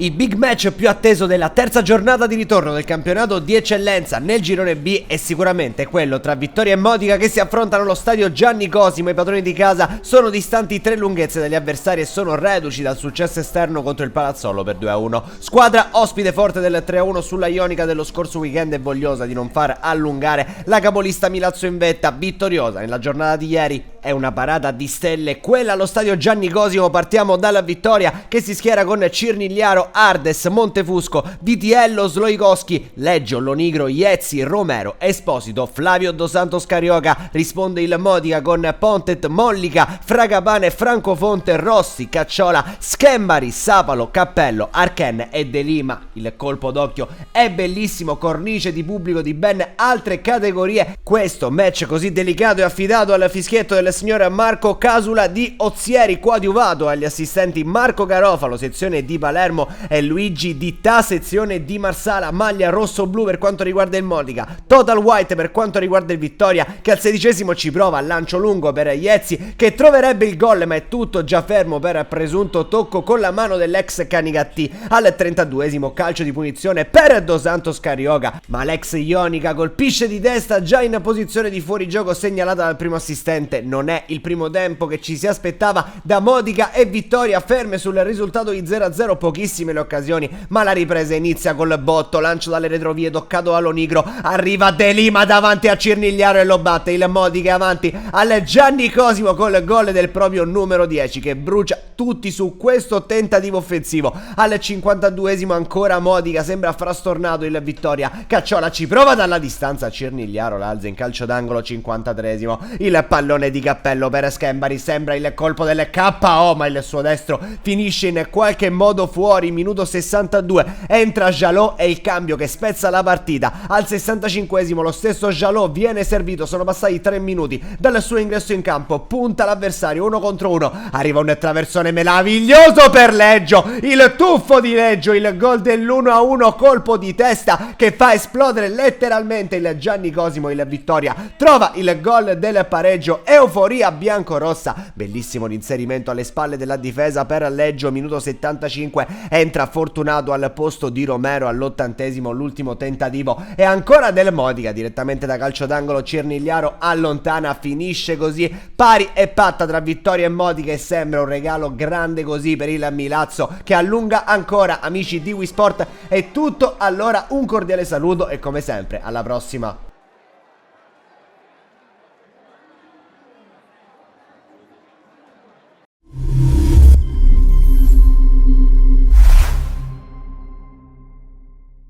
Il big match più atteso della terza giornata di ritorno del campionato di eccellenza nel girone B è sicuramente quello tra Vittoria e Modica, che si affrontano allo stadio Gianni Cosimo. I padroni di casa sono distanti 3 lunghezze dagli avversari e sono reduci dal successo esterno contro il Palazzolo per 2-1. Squadra ospite forte del 3-1 sulla Ionica dello scorso weekend e vogliosa di non far allungare la capolista Milazzo in vetta, vittoriosa nella giornata di ieri. È una parata di stelle quella allo stadio Gianni Cosimo. Partiamo dalla Vittoria, che si schiera con Cirnigliaro, Ardes, Montefusco, Vitiello, Sloikowski, Leggio, Lonigro, Iezzi, Romero, Esposito, Flavio Dos Santos Carioca. Risponde il Modica con Pontet, Mollica, Fragapane, Francofonte, Rossi, Cacciola, Schembari, Sapalo, Cappello, Archen e De Lima. Il colpo d'occhio è bellissimo, cornice di pubblico di ben altre categorie. Questo match così delicato è affidato al fischietto del signor Marco Casula di Ozieri, coadiuvato agli assistenti Marco Garofalo, sezione di Palermo, e Luigi Dittà, sezione di Marsala. Maglia rosso-blu per quanto riguarda il Modica, total white per quanto riguarda il Vittoria, che al 16esimo ci prova a lancio lungo per Iezzi, che troverebbe il gol, ma è tutto già fermo per presunto tocco con la mano dell'ex Canigatti. Al 32esimo calcio di punizione per Dos Santos Carioca, ma l'ex Ionica colpisce di testa già in posizione di fuorigioco segnalata dal primo assistente. Non è il primo tempo che ci si aspettava da Modica e Vittoria ferme sul risultato di 0-0, pochissime le occasioni, ma la ripresa inizia col botto, lancio dalle retrovie toccato da Lonigro, arriva De Lima davanti a Cirnigliaro e lo batte. Il Modica avanti al Gianni Cosimo col gol del proprio numero 10, che brucia tutti su questo tentativo offensivo. Al 52esimo ancora Modica, sembra frastornato il Vittoria, Cacciola ci prova dalla distanza, Cirnigliaro l'alza in calcio d'angolo. 53esimo, il pallone di Cappello per Schembari, sembra il colpo del KO, ma il suo destro finisce in qualche modo fuori. Minuto 62, entra Jalot e il cambio che spezza la partita. Al 65esimo lo stesso Jalot viene servito, sono passati 3 minuti dal suo ingresso in campo, punta l'avversario 1 contro 1, arriva un traversone meraviglioso per Leggio, il tuffo di Leggio, il gol dell'1-1, colpo di testa che fa esplodere letteralmente il Gianni Cosimo. Il Vittoria trova il gol del pareggio, euforia biancorossa, bellissimo l'inserimento alle spalle della difesa per Leggio. Minuto 75, entra Fortunato al posto di Romero. All'80esimo l'ultimo tentativo e ancora del Modica, direttamente da calcio d'angolo Cirnigliaro allontana. Finisce così pari e patta tra Vittoria e Modica e sembra un regalo grande così per il Milazzo, che allunga ancora. Amici di Wii Sport è tutto, allora un cordiale saluto e come sempre alla prossima.